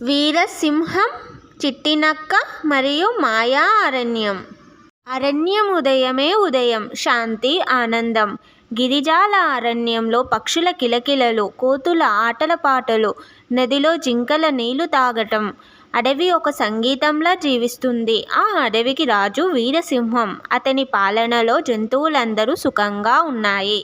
వీరసింహం, చిట్టినక్క మరియు మాయా అరణ్యం. అరణ్యం ఉదయమే ఉదయం, శాంతి, ఆనందం. గిరిజాల అరణ్యంలో పక్షుల కిలకిలలు, కోతుల ఆటల పాటలు, నదిలో జింకల నీళ్లు తాగటం. అడవి ఒక సంగీతంలా జీవిస్తుంది. ఆ అడవికి రాజు వీరసింహం. అతని పాలనలో జంతువులందరూ సుఖంగా ఉన్నాయి.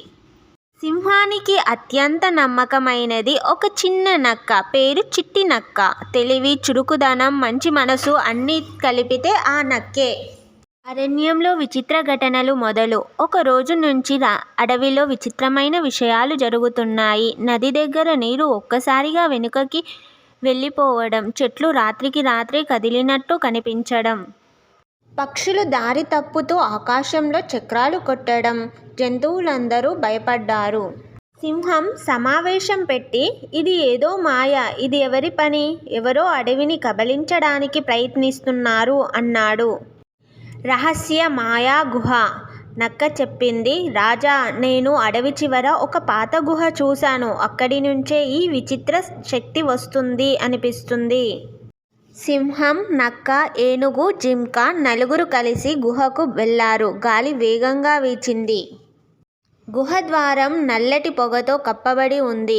సింహానికి అత్యంత నమ్మకమైనది ఒక చిన్న నక్క, పేరు చిట్టి నక్క. తెలివి, చురుకుదనం, మంచి మనసు అన్నీ కలిపితే ఆ నక్కే. అరణ్యంలో విచిత్ర ఘటనలు మొదలు. ఒక రోజు నుంచి అడవిలో విచిత్రమైన విషయాలు జరుగుతున్నాయి. నది దగ్గర నీరు ఒక్కసారిగా వెనుకకి వెళ్ళిపోవడం, చెట్లు రాత్రికి రాత్రే కదిలినట్టు కనిపించడం, పక్షులు దారి తప్పుతూ ఆకాశంలో చక్రాలు కొట్టడం. జంతువులందరూ భయపడ్డారు. సింహం సమావేశం పెట్టి, ఇది ఏదో మాయ, ఇది ఎవరి పని? ఎవరో అడవిని కబళించడానికి ప్రయత్నిస్తున్నారు అన్నాడు. రహస్య మాయా గుహ. నక్క చెప్పింది. రాజా, నేను అడవి చివర ఒక పాత గుహ చూశాను. అక్కడి నుంచే ఈ విచిత్ర శక్తి వస్తుంది అనిపిస్తుంది. సింహం, నక్క, ఏనుగు, జింక నలుగురు కలిసి గుహకు వెళ్లారు. గాలి వేగంగా వీచింది. గుహ ద్వారం నల్లటి పొగతో కప్పబడి ఉంది.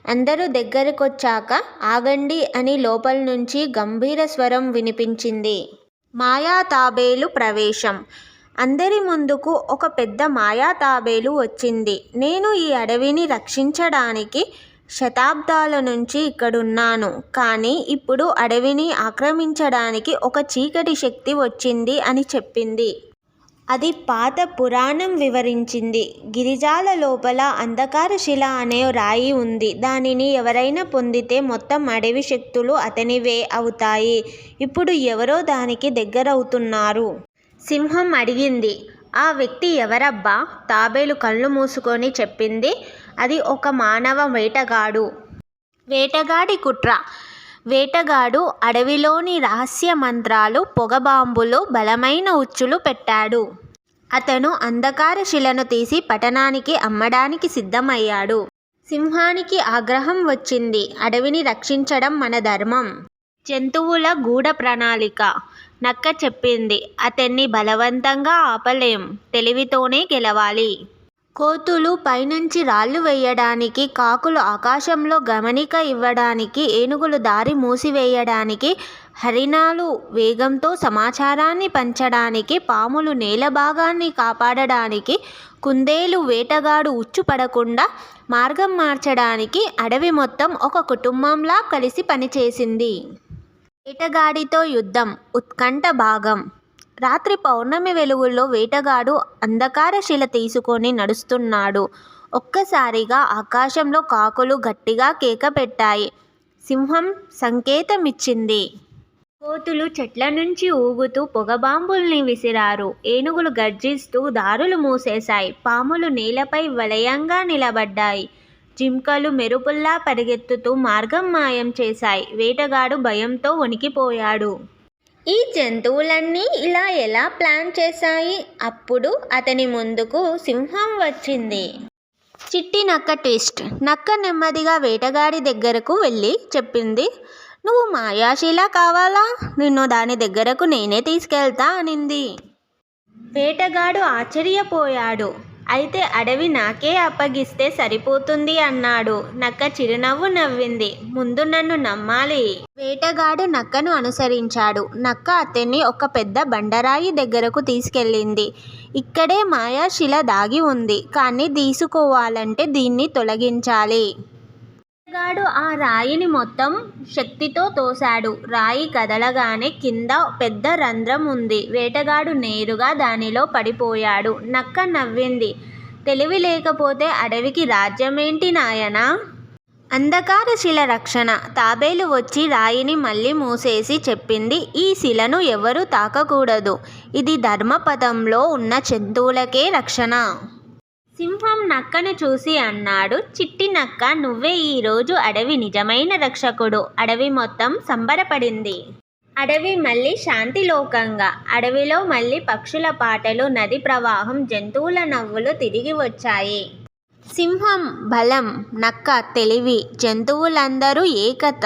అందరూ దగ్గరకొచ్చాక, ఆగండి అని లోపల నుంచి గంభీర స్వరం వినిపించింది. మాయా తాబేలు ప్రవేశం. అందరి ముందుకు ఒక పెద్ద మాయా తాబేలు వచ్చింది. నేను ఈ అడవిని రక్షించడానికి శతాబ్దాల నుంచి ఇక్కడున్నాను. కానీ ఇప్పుడు అడవిని ఆక్రమించడానికి ఒక చీకటి శక్తి వచ్చింది అని చెప్పింది. అది పాత పురాణం వివరించింది. గిరిజాల లోపల అంధకార శిల అనే రాయి ఉంది. దానిని ఎవరైనా పొందితే మొత్తం అడవి శక్తులు అతనివే అవుతాయి. ఇప్పుడు ఎవరో దానికి దగ్గరవుతున్నారు. సింహం అడిగింది. ఆ వ్యక్తి ఎవరబ్బా? తాబేలు కళ్ళు మూసుకొని చెప్పింది. అది ఒక మానవ వేటగాడు. వేటగాడి కుట్ర. వేటగాడు అడవిలోని రహస్య మంత్రాలు, పొగబాంబులు, బలమైన ఉచ్చులు పెట్టాడు. అతను అంధకార శిలను తీసి పట్టణానికి అమ్మడానికి సిద్ధమయ్యాడు. సింహానికి ఆగ్రహం వచ్చింది. అడవిని రక్షించడం మన ధర్మం. జంతువుల గూఢ ప్రణాళిక. నక్క చెప్పింది. అతన్ని బలవంతంగా ఆపలేం, తెలివితోనే గెలవాలి. కోతులు పైనుంచి రాళ్లు వేయడానికి, కాకులు ఆకాశంలో గమనిక ఇవ్వడానికి, ఏనుగులు దారి మూసివేయడానికి, హరిణాలు వేగంతో సమాచారాన్ని పంచడానికి, పాములు నేల భాగాన్ని కాపాడడానికి, కుందేలు వేటగాడు ఉచ్చు పడకుండా మార్గం మార్చడానికి. అడవి మొత్తం ఒక కుటుంబంలా కలిసి పనిచేసింది. వేటగాడితో యుద్ధం. ఉత్కంఠ భాగం. రాత్రి పౌర్ణమి వెలుగుల్లో వేటగాడు అంధకార శిల తీసుకొని నడుస్తున్నాడు. ఒక్కసారిగా ఆకాశంలో కాకులు గట్టిగా కేక పెట్టాయి. సింహం సంకేతమిచ్చింది. కోతులు చెట్ల నుంచి ఊగుతూ పొగబాంబుల్ని విసిరారు. ఏనుగులు గర్జిస్తూ దారులు మూసేశాయి. పాములు నేలపై వలయంగా నిలబడ్డాయి. జింకలు మెరుపుల్లా పరిగెత్తుతూ మార్గం మాయం చేశాయి. వేటగాడు భయంతో వణికిపోయాడు. ఈ జంతువులన్నీ ఇలా ఎలా ప్లాన్ చేశాయి? అప్పుడు అతని ముందుకు సింహం వచ్చింది. చిట్టి నక్క ట్విస్ట్. నక్క నెమ్మదిగా వేటగాడి దగ్గరకు వెళ్ళి చెప్పింది. నువ్వు మాయాశీల కావాలా? నిన్ను దాని దగ్గరకు నేనే తీసుకెళ్తా అనింది. వేటగాడు ఆశ్చర్యపోయాడు. అయితే అడవి నాకే అప్పగిస్తే సరిపోతుంది అన్నాడు. నక్క చిరునవ్వు నవ్వింది. ముందు నన్ను నమ్మాలి. వేటగాడు నక్కను అనుసరించాడు. నక్క అతన్ని ఒక పెద్ద బండరాయి దగ్గరకు తీసుకెళ్ళింది. ఇక్కడే మాయాశిల దాగి ఉంది, కానీ తీసుకోవాలంటే దీన్ని తొలగించాలి. వేటగాడు ఆ రాయిని మొత్తం శక్తితో తోశాడు. రాయి కదలగానే కింద పెద్ద రంధ్రం ఉంది. వేటగాడు నేరుగా దానిలో పడిపోయాడు. నక్క నవ్వింది. తెలివి లేకపోతే అడవికి రాజ్యమేంటి నాయనా? అంధకార శిల రక్షణ. తాబేలు వచ్చి రాయిని మళ్ళీ మూసేసి చెప్పింది. ఈ శిలను ఎవరూ తాకకూడదు. ఇది ధర్మపథంలో ఉన్న జంతువులకే రక్షణ. సింహం నక్కను చూసి అన్నాడు. చిట్టి నక్క, నువ్వే ఈరోజు అడవి నిజమైన రక్షకుడు. అడవి మొత్తం సంబరపడింది. అడవి మళ్ళీ శాంతిలోకంగా. అడవిలో మళ్ళీ పక్షుల పాటలు, నది ప్రవాహం, జంతువుల నవ్వులు తిరిగి వచ్చాయి. సింహం బలం, నక్క తెలివి, జంతువులందరూ ఏకత.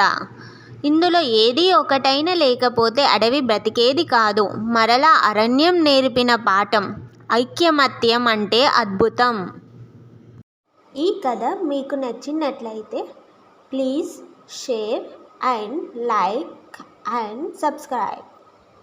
ఇందులో ఏది ఒకటైనా లేకపోతే అడవి బ్రతికేది కాదు. మరలా అరణ్యం నేర్పిన పాఠం ఐకమత్యం అంటే అద్భుతం. ఈ కథ మీకు నచ్చినట్లయితే please share and like and subscribe.